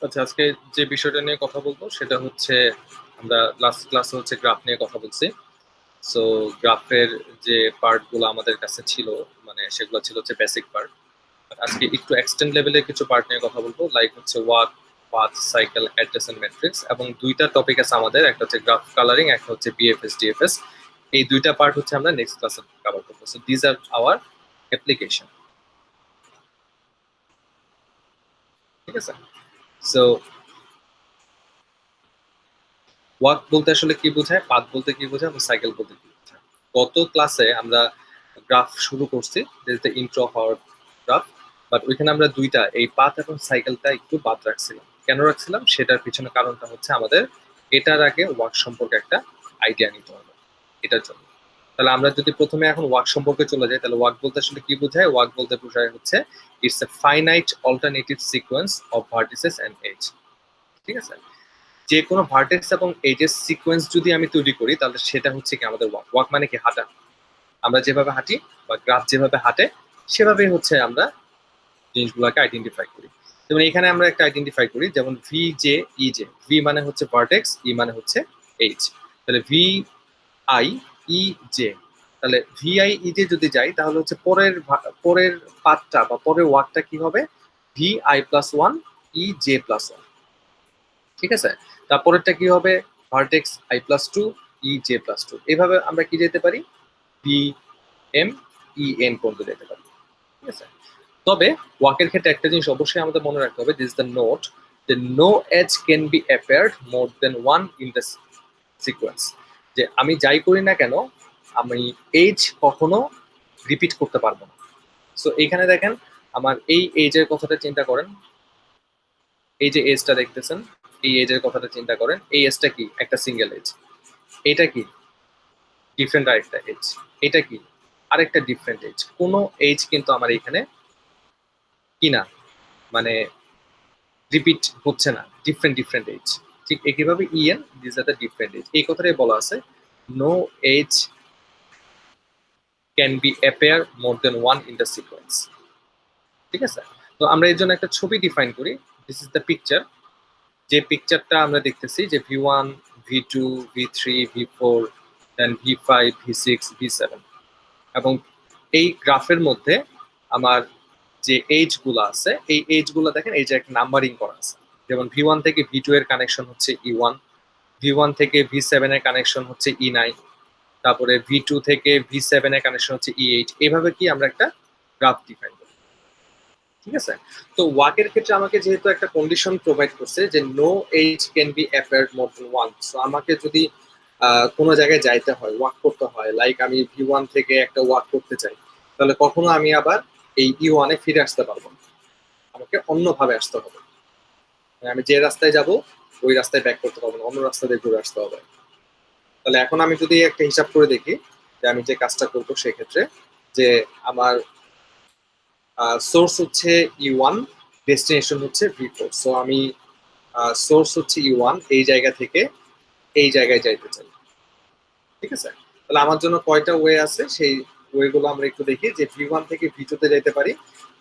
আচ্ছা, আজকে যে বিষয়টা নিয়ে কথা বলবো সেটা হচ্ছে আমরা লাস্ট ক্লাসে হচ্ছে গ্রাফ নিয়ে কথা বলছি। সো গ্রাফের যে পার্ট গুলো আমাদের কাছে ছিল, মানে সেগুলো ছিল হচ্ছে বেসিক পার্ট। আজকে একটু এক্সটেন্ড লেভেলের কিছু পার্ট নিয়ে কথা বলবো, লাইক হচ্ছে walk, path, cycle, adjacent matrix, এবং দুইটা টপিক আছে আমাদের, একটা হচ্ছে গ্রাফ কালারিং, একটা হচ্ছে বিএফএস ডিএফএস। এই দুইটা পার্ট হচ্ছে আমরা নেক্সট ক্লাসে কভার করবো। So these are hour application. ঠিক আছে। সো ওয়াক বলতে আসলে কি বোঝায়, পাথ বলতে কি বোঝায়, এবং সাইকেল বলতে কি বোঝায়। গত ক্লাসে আমরা গ্রাফ শুরু করছি, ইন্ট্রো হওয়ার গ্রাফ। বাট ওইখানে আমরা দুইটা, এই পাথ এবং সাইকেলটা একটু বাদ রাখছিলাম। কেন রাখছিলাম সেটার পিছনে কারণটা হচ্ছে আমাদের এটার আগে ওয়াক সম্পর্কে একটা আইডিয়া নিতে হবে এটার জন্য। তাহলে আমরা যদি প্রথমে এখন ওয়াক সম্পর্কে চলে যাই, তাহলে ওয়াক বলতে আসলে কি বোঝায়। ওয়াক বলতে বোঝায় হচ্ছে it's a finite alternative sequence of vertices and edge. ঠিক আছে। যে কোনো ভার্টেক্স এবং এজের সিকোয়েন্স যদি আমি তৈরি করি, তাহলে সেটা হচ্ছে কি আমাদের ওয়াক। ওয়াক মানে কি হাঁটা। আমরা যেভাবে হাঁটি বা গ্রাফ যেভাবে হাঁটে, সেভাবেই হচ্ছে আমরা জিনিসগুলোকে আইডেন্টিফাই করি। যেমন এখানে আমরা একটা আইডেন্টিফাই করি, যেমন V J E J. V মানে হচ্ছে ভার্টেক্স, ই মানে হচ্ছে এইচ। তাহলে ভি আই ই জে, তাহলে ভি আই ই জে যদি যাই, তাহলে হচ্ছে পরের পাথটা বা পরের ওয়াকটা কি হবে, V I plus one E J plus one. ঠিক আছে। তারপরেরটা কি হবে, vertex I plus two E J plus two. এভাবে আমরা কি যেতে পারি, বি এম ই এন পর্যন্ত যেতে পারি। ঠিক আছে। তবে ওয়াকের ক্ষেত্রে একটা জিনিস অবশ্যই আমাদের মনে রাখতে হবে, দিস দ্য নোট, যে no edge can be appeared more than one in the sequence. যে আমি যাই করি না কেন, আমি এজ কখনো রিপিট করতে পারবো না। সো এইখানে দেখেন, আমার এই এজের কথাটা চিন্তা করেন, এই যে এজটা দেখতেছেন, এই এজের কথাটা চিন্তা করেন। এই এজটা কি, একটা সিঙ্গেল এজ। এটা কি, ডিফারেন্ট আরেকটা এজ। এটা কি, আরেকটা ডিফারেন্ট এজ। কোনো এজ কিন্তু আমার এখানে কি না, মানে রিপিট হচ্ছে না, ডিফারেন্ট ডিফারেন্ট এজ। ঠিক একইভাবে E N, this are the different edge. এই কথাটাই বলা আছে, no edge can be appear more than one in the sequence. ঠিক আছে। তো আমরা এর জন্য একটা ছবি ডিফাইন করি। This is the picture. যে পিকচারটা আমরা দেখতেছি, যে V one, V two, V three, V four, then V five, V six, V seven. এবং এই গ্রাফের মধ্যে আমার যে এজ গুলো আছে, এই এজ গুলো দেখেন, এই যে একটা নাম্বারিং করা আছে। যেমন ভি ওয়ান থেকে ভি টু এর কানেকশন হচ্ছে ই ওয়ান, ভি ওয়ান থেকে ভি সেভেন এর কানেকশন হচ্ছে ই নাইন, তারপরে ভি টু থেকে ভি সেভেন এর কানেকশন হচ্ছে ই এইট। এভাবে কি আমরা একটা গ্রাফ ডিফাইন করি। ঠিক আছে। তো ওয়াকের ক্ষেত্রে আমাকে যেহেতু একটা কন্ডিশন প্রোভাইড করছে, যে no edge can be appeared more than one. So আমাকে যদি কোনো জায়গায় যাইতে হয়, ওয়াক করতে হয়, লাইক আমি ভি ওয়ান থেকে একটা ওয়াক করতে চাই, তাহলে কখনো আমি আবার এই ই ওয়ানে ফিরে আসতে পারবো না। আমাকে অন্যভাবে আসতে হবে। মানে আমি যে রাস্তায় যাব, ওই রাস্তায় ব্যাক করতে পারবো না, অন্য রাস্তা দিয়ে ঘুরে আসতে হবে। তাহলে এখন আমি যদি একটা হিসাব করে দেখি, যে আমি যে কাজটা করবো সেক্ষেত্রে, যে আমার সোর্স হচ্ছে ই ওয়ান, ডেস্টিনেশন হচ্ছে ভি ফোর। সো আমি সোর্স হচ্ছে ই ওয়ান, এই জায়গা থেকে এই জায়গায় যাইতে চাই। ঠিক আছে। তাহলে আমার জন্য কয়টা ওয়ে আছে, সেই ওয়ে গুলো আমরা একটু দেখি। যে ভি ওয়ান থেকে ভি টু তে যাইতে পারি,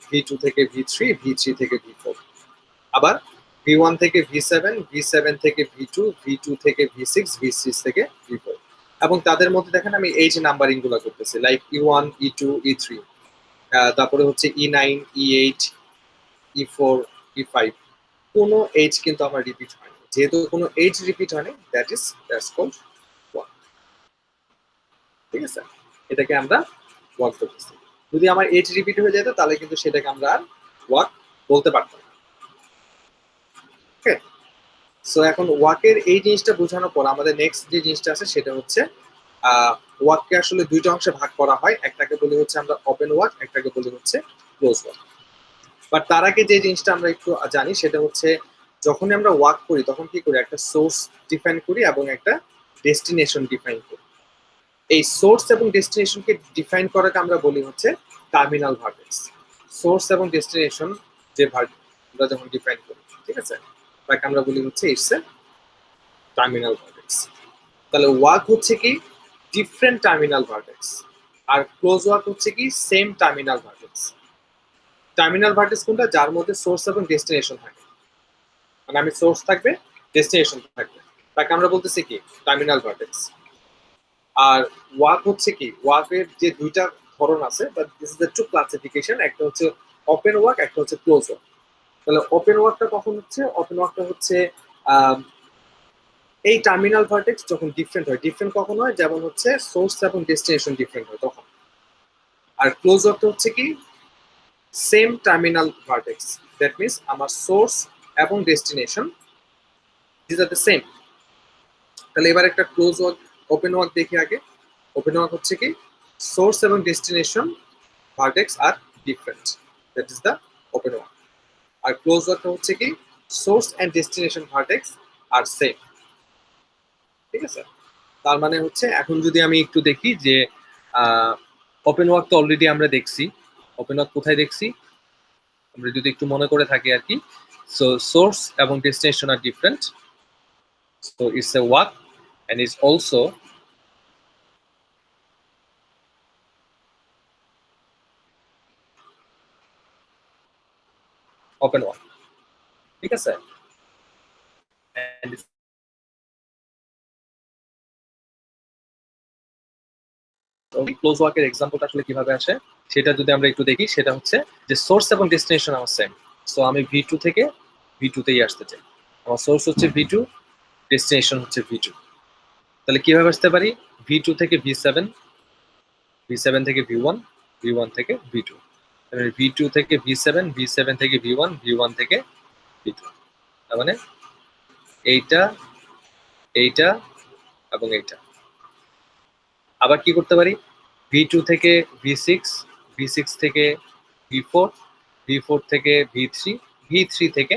ভি টু থেকে ভি থ্রি, ভি থ্রি থেকে ভি ফোর। আবার ভি ওয়ান থেকে ভি সেভেন, ভি সেভেন থেকে ভি টু, ভি টু থেকে ভি সিক্স, ভি সিক্স থেকে ভি ফোর। এবং তাদের মধ্যে দেখেন আমি এই যে নাম্বারিং গুলো করতেছি, লাইক ই ওয়ান, ই টু, ই থ্রি, তারপরে হচ্ছে ই নাইন, ই এইট, ই ফোর, ই ফাইভ। কোনো এজ কিন্তু আমার রিপিট হয়নি। যেহেতু কোনো এজ রিপিট হয়নি, দ্যাটস কল্ড ওয়াক। ঠিক আছে। এটাকে আমরা ওয়াক বলতেছি। যদি আমার এজ রিপিট হয়ে যেত, তাহলে কিন্তু সেটাকে আমরা আর ওয়াক বলতে পারতাম না। ওকে। সো এখন ওয়াকের এই জিনিসটা বোঝানোর পর আমাদের নেক্সট যে জিনিসটা আছে, সেটা হচ্ছে ওয়াককে আসলে দুইটা অংশে ভাগ করা হয়। একটাকে বলি হচ্ছে আমরা ওপেন ওয়াক, একটাকে বলি হচ্ছে ক্লোজ ওয়াক। বাট তার আগে যে জিনিসটা আমরা একটু জানি, সেটা হচ্ছে যখনই আমরা ওয়াক করি, তখন কি করি, একটা সোর্স ডিফাইন করি এবং একটা ডেস্টিনেশন ডিফাইন করি। এই সোর্স এবং ডেস্টিনেশনকে ডিফাইন করাকে আমরা বলি হচ্ছে টার্মিনাল ভার্টেক্স। সোর্স এবং ডেস্টিনেশন যে আমরা যখন ডিফাইন করি, ঠিক আছে, তাকে আমরা বলি হচ্ছে ইটস এ টার্মিনাল ভার্টেক্স। তাহলে ওয়াক হচ্ছে কি ডিফারেন্ট টার্মিনাল ভার্টেক্স, আর ক্লোজ ওয়াক হচ্ছে কি same terminal vertex. Terminal vertex কোনটা? যার মধ্যে সোর্স এবং ডেস্টিনেশন থাকে, মানে আমি সোর্স থাকবে, ডেস্টিনেশন থাকবে, তাকে আমরা বলতেছি কি টার্মিনাল ভার্টেক্স। আর ওয়াক হচ্ছে কি, ওয়াকের যে দুইটা ধরন আছে, but this is the two classification, একটা হচ্ছে ওপেন ওয়াক, একটা হচ্ছে ক্লোজ ওয়াক। তাহলে ওপেন ওয়াকটা কখন হচ্ছে? ওপেন ওয়াকটা হচ্ছে এই টার্মিনাল ভার্টেক্স যখন ডিফারেন্ট হয়। ডিফারেন্ট কখন হয়? যেমন হচ্ছে সোর্স এবং ডেস্টিনেশন ডিফারেন্ট হয় তখন। আর ক্লোজ ওয়াকটা হচ্ছে কি same terminal vertex, that means আমার সোর্স এবং destination this are the same. তাহলে এবার একটা ক্লোজ ওয়াক ওপেন ওয়াক দেখি আগে। ওপেন ওয়াক হচ্ছে কি সোর্স এবং destination vertex are different, that is the open walk. আর ক্লোজ ওয়াকটা হচ্ছে কি source and destination vertex are same. ঠিক আছে, তার মানে হচ্ছে এখন যদি আমি একটু দেখি যে ওপেন ওয়াক তো অলরেডি আমরা দেখছি। ওপেন ওয়াক কোথায় দেখছি আমরা যদি একটু মনে করে থাকি আর কি। সো সোর্স এবং destination are different, so it's a walk and is also open walk, ঠিক আছে। ক্লোজ ওয়াকের এক্সাম্পলটা আসলে কিভাবে আসে সেটা যদি আমরা একটু দেখি, সেটা হচ্ছে যে সোর্স এবং ডেস্টিনেশন আমার সেম। সো আমি V2 থেকে V2 তেই আসতে চাই, আমার সোর্স হচ্ছে V2, ডেস্টিনেশন হচ্ছে V2। তাহলে কিভাবে আসতে পারি? V2 থেকে V7, V7 থেকে V1, V1 থেকে V2, V2 থেকে V7, V7 থেকে V1, V1 থেকে V2। তার মানে এইটা, এইটা এবং এইটা। আবার কি করতে পারি? V2 থেকে V6, V6 থেকে V4, V4 থেকে V3, V3 থেকে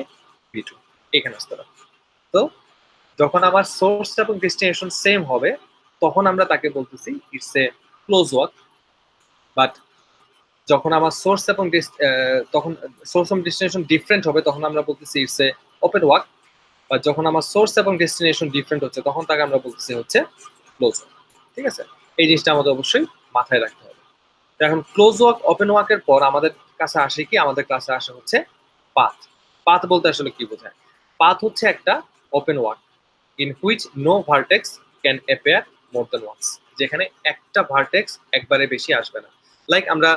V2, এখানে আসতে পারি। তো যখন আমার সোর্স এবং ডেস্টিনেশন সেম হবে তখন আমরা তাকে বলতেছি it's a close walk. But যখন আমার সোর্স এবং তখন সোর্স এবং ডেস্টিনেশন ডিফারেন্ট হবে তখন আমরা বলতেছি ইটস এ ওপেন ওয়াক। বা যখন আমার সোর্স এবং ডেস্টিনেশন ডিফারেন্ট হচ্ছে তখন তাকে আমরা বলতেছি হচ্ছে ক্লোজ ওয়াক। ঠিক আছে, এই জিনিসটা আমাদের অবশ্যই মাথায় রাখতে হবে। এখন ক্লোজ ওয়াক ওপেন ওয়াকের পর আমাদের কাছে আসে কি? আমাদের কাছে আসে হচ্ছে পাথ। পাথ বলতে আসলে কি বোঝায়? পাথ হচ্ছে একটা open walk in which no vertex can appear more than once, যেখানে একটা ভার্টেক্স একবারে বেশি আসবে না। লাইক আমরা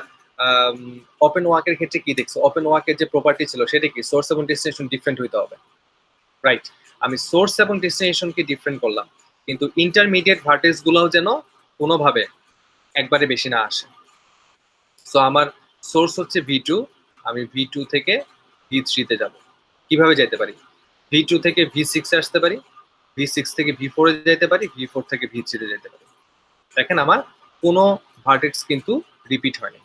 ওপেন ওয়াকের ক্ষেত্রে কি দেখছি? ওপেন ওয়াকের যে প্রপার্টি ছিল সেটা কি সোর্স এবং ডেস্টিনেশন ডিফারেন্ট হইতে হবে, রাইট? আমি সোর্স এবং ডেস্টিনেশনকে ডিফারেন্ট করলাম, কিন্তু ইন্টারমিডিয়েট ভার্টেক্স গুলোও যেন কোনোভাবে একবারে বেশি না আসে। সো আমার সোর্স হচ্ছে V2, আমি V2 থেকে V3 তে যাব। কিভাবে যেতে পারি? V2 থেকে V6 এ আসতে পারি, V6 থেকে V4 এ যেতে পারি, V4 থেকে V3 তে যেতে পারি। দেখেন আমার কোনো ভার্টেক্স কিন্তু রিপিট হয়নি।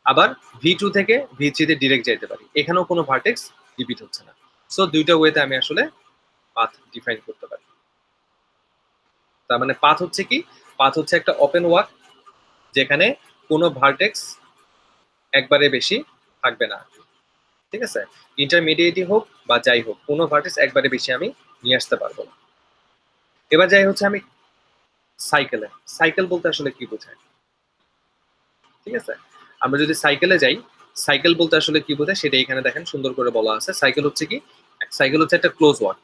আবার V2 থেকে V3 তে ডিরেক্ট যেতে পারি, এখানেও কোনো ভার্টেক্স রিপিট হচ্ছে না। সো দুইটা ওয়েতে আমি আসলে পাথ ডিফাইন করতে পারি। তার মানে পাথ হচ্ছে কি? পাথ হচ্ছে একটা ওপেন ওয়াক যেখানে কোনো ভার্টেক্স একবারে বেশি থাকবে না, ঠিক আছে? ইন্টারমিডিয়েটই হোক বা যাই হোক, কোনো ভার্টেক্স একবারে বেশি আমি নিয়ে আসতে পারবো না। এবার যাই হচ্ছে আমি সাইকেলে। সাইকেল বলতে আসলে কি বোঝায়? ঠিক আছে, আমরা যদি সাইকেলে যাই, সাইকেল বলতে আসলে কি বোঝায় সেটা এখানে দেখেন সুন্দর করে বলা আছে। সাইকেল হচ্ছে কি? সাইকেল হচ্ছে একটা close walk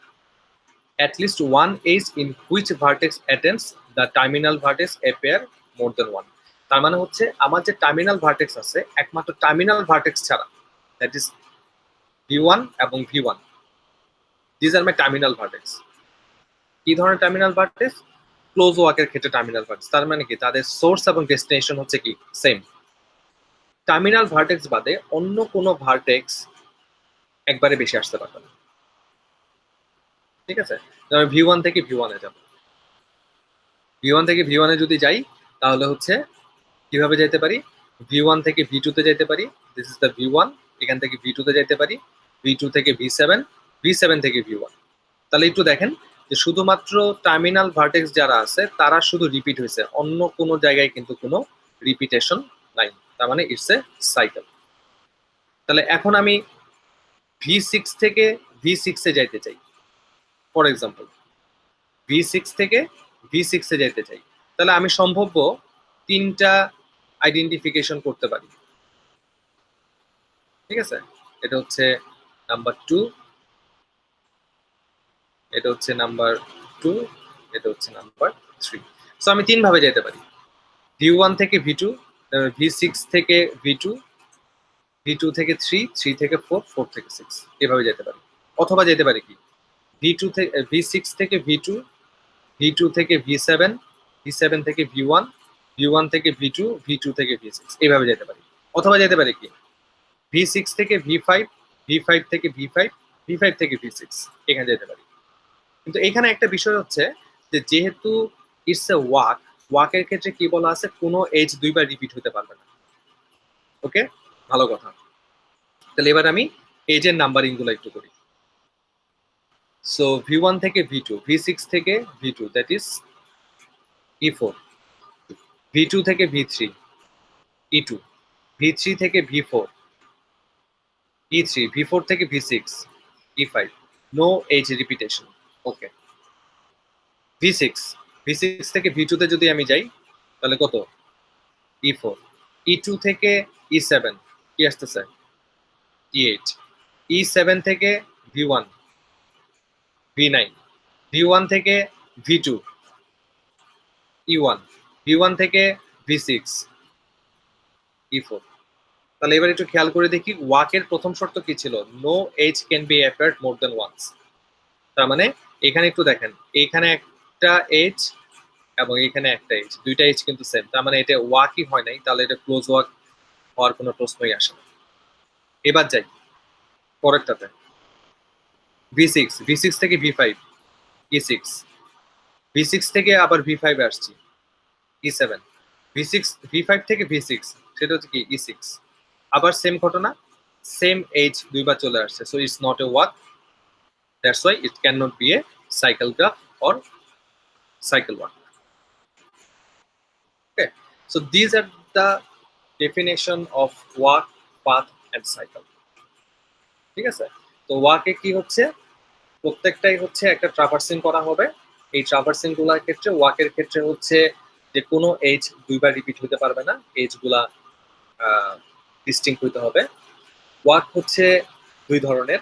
at least one edge in which vertex attends the terminal vertex appear more than one। তার মানে হচ্ছে আমার যে টার্মিনাল ভার্টেক্স আছে, একমাত্র টার্মিনাল ভার্টেক্স ছাড়া, দ্যাট ইজ V1 এবং V1, these are my terminal vertex. কি ধরনের টার্মিনাল ভার্টেক্স? ক্লোজ ওয়াকের ক্ষেত্রে টার্মিনাল ভার্টেক্স। তার মানে কি? তাদের সোর্স এবং ডেস্টিনেশন হচ্ছে কি সেম। টার্মিনাল ভার্টেক্স বাদে অন্য কোনো ভার্টেক্স একবারে বেশি আসতে পারবে না, ঠিক আছে? আমি V1 থেকে V1 এ যাব, V1 থেকে V1 এ যদি যাই তাহলে হচ্ছে কিভাবে যেতে পারি? V1 থেকে V2 তে যেতে পারি, দিস ইজ দ্য V1, এখান থেকে V2 তে যেতে পারি, V2 থেকে V7, V7 থেকে V1। তাহলে একটু দেখেন যে শুধুমাত্র টার্মিনাল ভার্টেক্স যারা আছে তারা শুধু রিপিট হয়েছে, অন্য কোনো জায়গায় কিন্তু কোনো রিপিটেশন নাই। তার মানে ইটস এ সাইকেল। তাহলে এখন আমি V6 থেকে V6 এ যাইতে চাই, ফর এক্সাম্পল V6 থেকে V6 এ যেতে চাই, তাহলে আমি সম্ভাব্য তিনটা আইডেন্টিফিকেশন করতে পারি। ঠিক আছে, এটা হচ্ছে নাম্বার 2, এটা হচ্ছে নাম্বার 2, এটা হচ্ছে নাম্বার 3। সো আমি 3 ভাবে যেতে পারি, v1 থেকে v2, v6 থেকে v2, v2 থেকে 3, 3 থেকে 4, 4 থেকে 6, এভাবে যেতে পারি। অথবা যেতে পারি কি v2 থেকে v6 থেকে v2, v2 থেকে v7, v7 থেকে v1, v1 থেকে v2, v2 থেকে v6, এইভাবে যেতে পারি। অথবা যেতে পারি কি v6 থেকে v5, v5 থেকে v5, v5 থেকে v6, এখানে যেতে পারি। কিন্তু এখানে একটা বিষয় হচ্ছে যে যেহেতু ইটস এ ওয়াক, ওয়াকের ক্ষেত্রে কি বলা আছে, কোনো এজ দুইবার রিপিট হতে পারবে না। ওকে, ভালো কথা। তাহলে এবার আমি এজের নাম্বারিং গুলো একটু করি। সো v1 থেকে v2, v6 থেকে v2, that is e4, v2 থেকে v3, e2, v3 থেকে v4, e3, v4 থেকে v6, e5, no age repetition. ওকে, v6, v6 থেকে v2 তে যদি আমি যাই তাহলে কত, e4, e2 থেকে e7, কি আসতেছে, e8, e7 থেকে v1, v9, v1 থেকে v2, e1, v1 থেকে v6, e4। তাহলে এবার একটু খেয়াল করে দেখি ওয়াকের প্রথম শর্ত কি ছিল, no edge can be appeared more than once. তার মানে এখানে একটু দেখেন, এখানে একটা এজ এবং এখানে একটা এজ, দুইটা এজ কিন্তু সেম, তার মানে এটা ওয়াকই হয় নাই, তাহলে এটা ক্লোজ ওয়াক হওয়ার কোনো প্রশ্নই আসে না। এবার যাই পরেরটাতে, v6 থেকে v5, e6, v6 থেকে আবার v5 আসছি, e7, v5 থেকে v6, সেটা হচ্ছে কি e6, আবার সেম ঘটনা, সেম এজ দুইবার চলে আসছে, so it's not a walk, that's why it can not be a cycle graph or cycle one. Okay, so these are the definition of walk, path and cycle. ঠিক আছে, তো ওয়াকে কি হচ্ছে, প্রত্যেকটাই হচ্ছে একটা ট্রাভার্সিং করা হবে। এই ট্রাভার্সিং গুলার ক্ষেত্রে, ওয়াকের ক্ষেত্রে হচ্ছে যে কোনো এজ দুইবার রিপিট হতে পারবে না, এজ গুলা ডিস্টিংক্ট হতে হবে। ওয়াক হচ্ছে দুই ধরনের,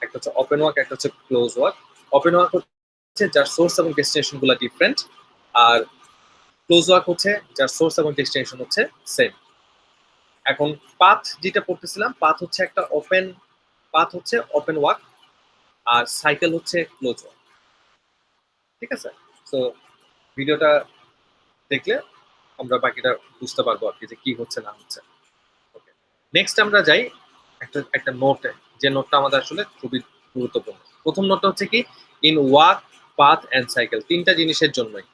একটা হচ্ছে ওপেন ওয়াক, একটা হচ্ছে ক্লোজ ওয়াক। ওপেন ওয়াক হচ্ছে যার সোর্স এবং ডেস্টিনেশন গুলা ডিফারেন্ট, আর ক্লোজ ওয়াক হচ্ছে যার সোর্স এবং ডেস্টিনেশন হচ্ছে সেম। এখন পাথ যেটা পড়তেছিলাম, পাথ হচ্ছে একটা ওপেন, পাথ হচ্ছে ওপেন ওয়াক, আর সাইকেল হচ্ছে ক্লোজ ওয়াক। ঠিক আছে, তো ভিডিওটা দেখলে আমরা বাকিটা বুঝতে পারবো আর কি, যে কি হচ্ছে না হচ্ছে। ওকে, নেক্সট আমরা যাই একটা নোটে, যে নোটটা আমাদের আসলে খুবই গুরুত্বপূর্ণ। প্রথম নোটটা হচ্ছে কি, in walk, path and cycle, তিনটা জিনিসের জন্যই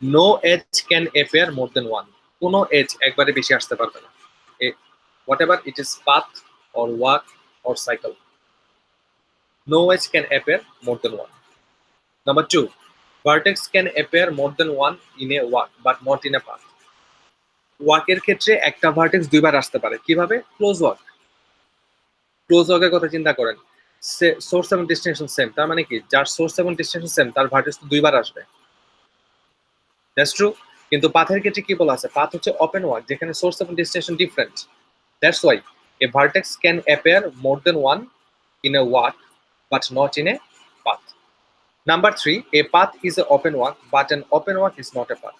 no edge can appear more than one, কোনো এজ একবারে বেশি আসতে পারবে না, whatever it is path or walk or cycle, no edge can appear more than one. Number 2, vertex can appear more than one in a walk but not in a path. ওয়াকের ক্ষেত্রে একটা vertex দুইবার আসতে পারে, কিভাবে, close walk. Close ওয়াকের কথা চিন্তা করেন, source এবং ডেস্টিনেশন সেম, তার মানে কি যার সোর্স এবং ডেস্টিনেশন সেম তার ভার্টেক্স তো দুইবার আসবে, দ্যাটস ট্রু। কিন্তু পাথের ক্ষেত্রে কি বলা আছে, পাথ হচ্ছে ওপেন ওয়াক যেখানে সোর্স এবং destination different, that's why a vertex can appear more than one in a walk but not in a path. Number 3, a path is an open walk but an open walk is not a path.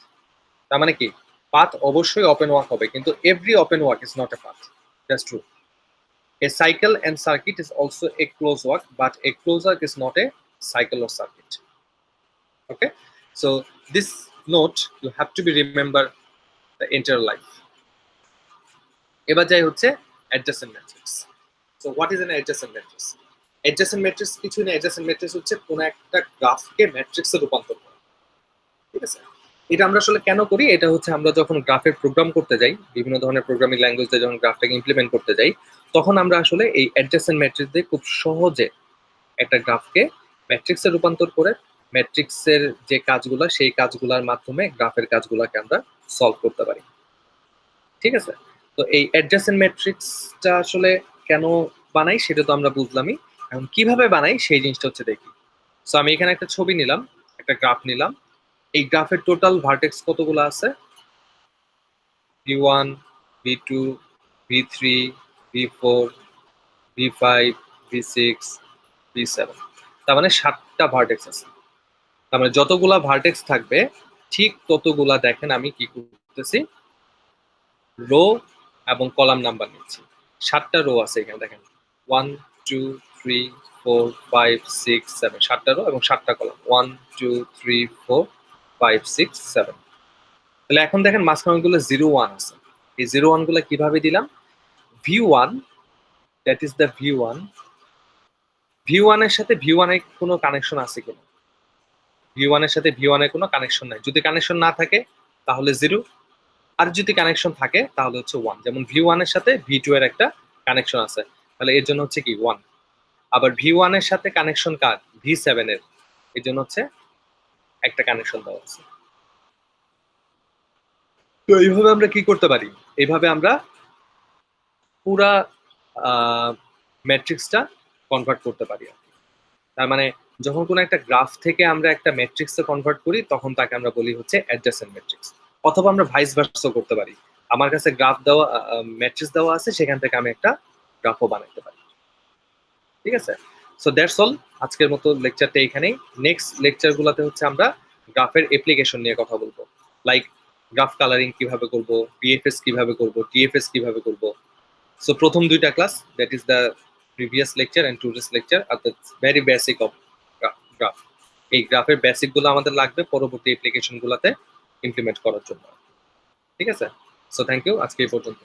তার মানে কি, path অবশ্যই open walk হবে কিন্তু every open walk is not a path. That's true. A cycle and circuit is also a closed walk but a closed walk is not a cycle or circuit. Okay, so this note you have to be remember the entire life. এবার যাই হচ্ছে adjacent matrix. So what is an adjacent matrix? Adjacent matrix কিছু না, adjacent matrix হচ্ছে কোনো একটা গ্রাফকে ম্যাট্রিক্সে রূপান্তর করা। ঠিক আছে, এটা আমরা আসলে কেন করি, এটা হচ্ছে আমরা যখন গ্রাফের প্রোগ্রাম করতে যাই, বিভিন্ন ধরনের প্রোগ্রামিং ল্যাঙ্গুয়েজ দিয়ে যখন গ্রাফটাকে ইমপ্লিমেন্ট করতে যাই, তখন আমরা আসলে এই অ্যাডজেসেন্ট ম্যাট্রিক্স দিয়ে খুব সহজে একটা গ্রাফকে ম্যাট্রিক্সে রূপান্তর করে ম্যাট্রিক্সের যে কাজগুলো, সেই কাজগুলোর মাধ্যমে গ্রাফের কাজগুলোকে আমরা সলভ করতে পারি। ঠিক আছে, তো এই অ্যাডজেসেন্ট ম্যাট্রিক্সটা আসলে কেন বানাই সেটা তো আমরা বুঝলামই, এখন কিভাবে বানাই সেই জিনিসটা হচ্ছে দেখি। সো আমি এখানে একটা ছবি নিলাম, একটা গ্রাফ নিলাম, এই গ্রাফের টোটাল ভার্টেক্স কতগুলো আছে, v1, v2, v3, v4, V5, V6, V7, তার মানে 7টা ভার্টেক্স আছে। তার মানে যতগুলা ভার্টেক্স থাকবে ঠিক ততগুলা দেখেন আমি কি করতেছি, রো এবং কলাম নাম্বার নিচ্ছি। 7টা রো আছে এখানে দেখেন, 1 2 3 4 5 6 7, 7টা রো এবং 7টা কলাম, 1 2 3 4 5 6 7। তাহলে এখন দেখেন মাঝখানে গুলো 0 1 আছে, এই 0 1 গুলো কিভাবে দিলাম, V1 that is the V1, V1 এর সাথে V1 এর কোনো কানেকশন আছে কিনা, V1 এর সাথে V1 এর কোনো কানেকশন নাই, যদি কানেকশন না থাকে তাহলে 0, আর যদি কানেকশন থাকে তাহলে হচ্ছে 1। যেমন V1 এর সাথে V2 এর একটা কানেকশন আছে, তাহলে এর জন্য হচ্ছে কি 1। আবার V1 এর সাথে কানেকশন কার, V7 এর, এর জন্য হচ্ছে একটা কানেকশন দেওয়া আছে। তো এইভাবে আমরা কি করতে পারি, এইভাবে আমরা পুরা ম্যাট্রিক্সটা কনভার্ট করতে পারি। তার মানে যখন কোনো একটা গ্রাফ থেকে আমরা একটা ম্যাট্রিক্সে কনভার্ট করি তখন তাকে আমরা বলি হচ্ছে অ্যাডজেসেন্ট ম্যাট্রিক্স। অথবা আমরা ভাইস ভার্সা করতে পারি, আমার কাছে গ্রাফ দেওয়া ম্যাট্রিক্স দেওয়া আছে, সেখান থেকে আমি একটা গ্রাফও বানাতে পারি। ঠিক আছে, সো দ্যাটস অল, আজকের মতো লেকচারটা এখানেই। নেক্সট লেকচারগুলোতে হচ্ছে আমরা গ্রাফের অ্যাপ্লিকেশন নিয়ে কথা বলবো, লাইক গ্রাফ কালারিং কিভাবে করব, বিএফএস কিভাবে করব, টিএফএস কিভাবে করব। সো প্রথম দুইটা class, that is the previous lecture and today's lecture, are the very basic of graph. এই গ্রাফের বেসিক গুলো আমাদের লাগবে পরবর্তী অ্যাপ্লিকেশন গুলাতে ইমপ্লিমেন্ট করার জন্য। ঠিক আছে, সো থ্যাংক ইউ, আজকে এই পর্যন্ত।